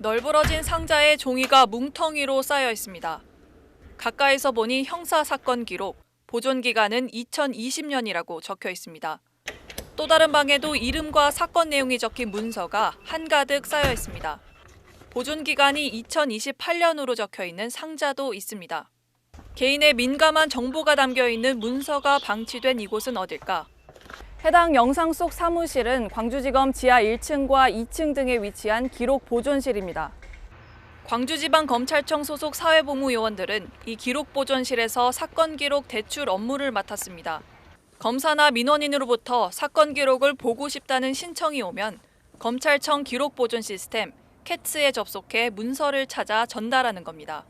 널브러진 상자에 종이가 뭉텅이로 쌓여 있습니다. 가까이서 보니 형사사건 기록, 보존기간은 2020년이라고 적혀 있습니다. 또 다른 방에도 이름과 사건 내용이 적힌 문서가 한가득 쌓여 있습니다. 보존기간이 2028년으로 적혀 있는 상자도 있습니다. 개인의 민감한 정보가 담겨 있는 문서가 방치된 이곳은 어딜까? 해당 영상 속 사무실은 광주지검 지하 1층과 2층 등에 위치한 기록 보존실입니다. 광주지방검찰청 소속 사회복무요원들은 이 기록 보존실에서 사건 기록 대출 업무를 맡았습니다. 검사나 민원인으로부터 사건 기록을 보고 싶다는 신청이 오면 검찰청 기록 보존 시스템 캐츠에 접속해 문서를 찾아 전달하는 겁니다.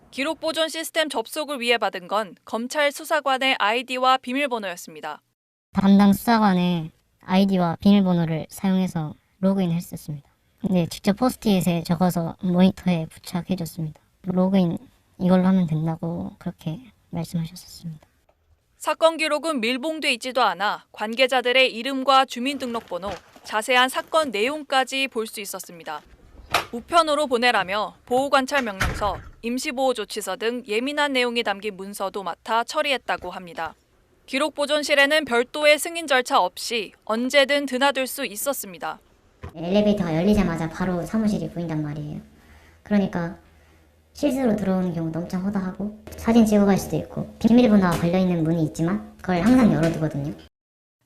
기록 보존 시스템 접속을 위해 받은 건 검찰 수사관의 아이디와 비밀번호였습니다. 담당 수사관의 아이디와 비밀번호를 사용해서 로그인을 했었습니다. 근데 직접 포스트잇에 적어서 모니터에 부착해줬습니다. 로그인 이걸로 하면 된다고 그렇게 말씀하셨었습니다. 사건 기록은 밀봉돼 있지도 않아 관계자들의 이름과 주민등록번호, 자세한 사건 내용까지 볼 수 있었습니다. 우편으로 보내라며 보호관찰명령서, 임시보호조치서 등 예민한 내용이 담긴 문서도 맡아 처리했다고 합니다. 기록 보존실에는 별도의 승인 절차 없이 언제든 드나들 수 있었습니다. 엘리베이터가 열리자마자 바로 사무실이 보인단 말이에요. 그러니까 실수로 들어오는 경우도 엄청 허다하고 사진 찍어갈 수도 있고 비밀번호가 걸려있는 문이 있지만 그걸 항상 열어두거든요.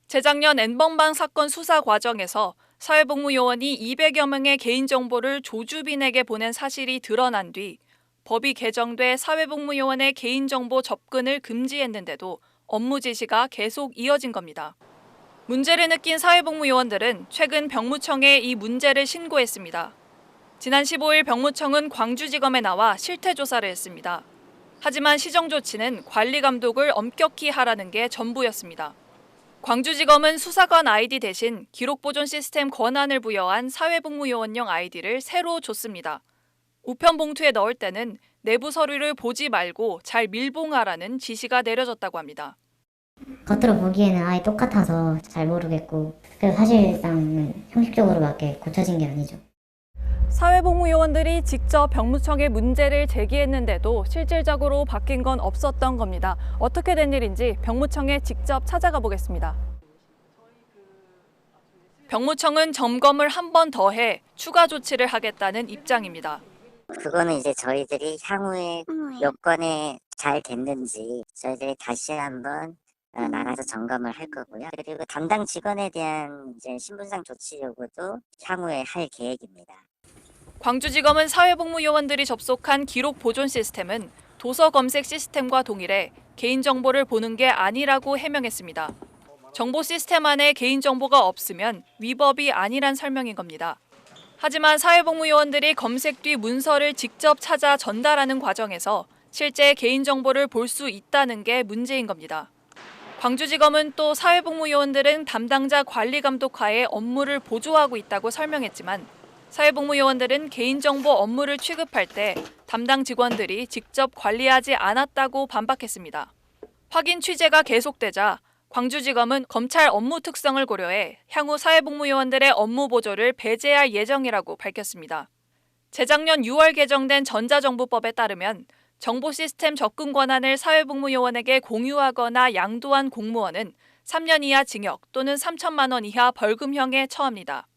재작년 N번방 사건 수사 과정에서 사회복무요원이 200여 명의 개인정보를 조주빈에게 보낸 사실이 드러난 뒤 법이 개정돼 사회복무요원의 개인정보 접근을 금지했는데도 업무 지시가 계속 이어진 겁니다. 문제를 느낀 사회복무요원들은 최근 병무청에 이 문제를 신고했습니다. 지난 15일 병무청은 광주지검에 나와 실태조사를 했습니다. 하지만 시정조치는 관리 감독을 엄격히 하라는 게 전부였습니다. 광주지검은 수사관 아이디 대신 기록보존 시스템 권한을 부여한 사회복무요원용 아이디를 새로 줬습니다. 우편 봉투에 넣을 때는 내부 서류를 보지 말고 잘 밀봉하라는 지시가 내려졌다고 합니다. 겉으로 보기에는 아예 똑같아서 잘 모르겠고 그래서 사실상은 형식적으로밖에 고쳐진 게 아니죠. 사회복무요원들이 직접 병무청에 문제를 제기했는데도 실질적으로 바뀐 건 없었던 겁니다. 어떻게 된 일인지 병무청에 직접 찾아가 보겠습니다. 병무청은 점검을 한 번 더 해 추가 조치를 하겠다는 입장입니다. 그거는 이제 저희들이 향후에 여건에 잘 됐는지 저희들이 다시 한번 나가서 점검을 할 거고요. 그리고 담당 직원에 대한 이제 신분상 조치 요구도 향후에 할 계획입니다. 광주지검은 사회복무요원들이 접속한 기록 보존 시스템은 도서 검색 시스템과 동일해 개인정보를 보는 게 아니라고 해명했습니다. 정보 시스템 안에 개인정보가 없으면 위법이 아니란 설명인 겁니다. 하지만 사회복무요원들이 검색 뒤 문서를 직접 찾아 전달하는 과정에서 실제 개인정보를 볼 수 있다는 게 문제인 겁니다. 광주지검은 또 사회복무요원들은 담당자 관리 감독 하에 업무를 보조하고 있다고 설명했지만 사회복무요원들은 개인정보 업무를 취급할 때 담당 직원들이 직접 관리하지 않았다고 반박했습니다. 확인 취재가 계속되자 광주지검은 검찰 업무 특성을 고려해 향후 사회복무요원들의 업무 보조를 배제할 예정이라고 밝혔습니다. 재작년 6월 개정된 전자정보법에 따르면 정보 시스템 접근 권한을 사회복무요원에게 공유하거나 양도한 공무원은 3년 이하 징역 또는 3천만 원 이하 벌금형에 처합니다.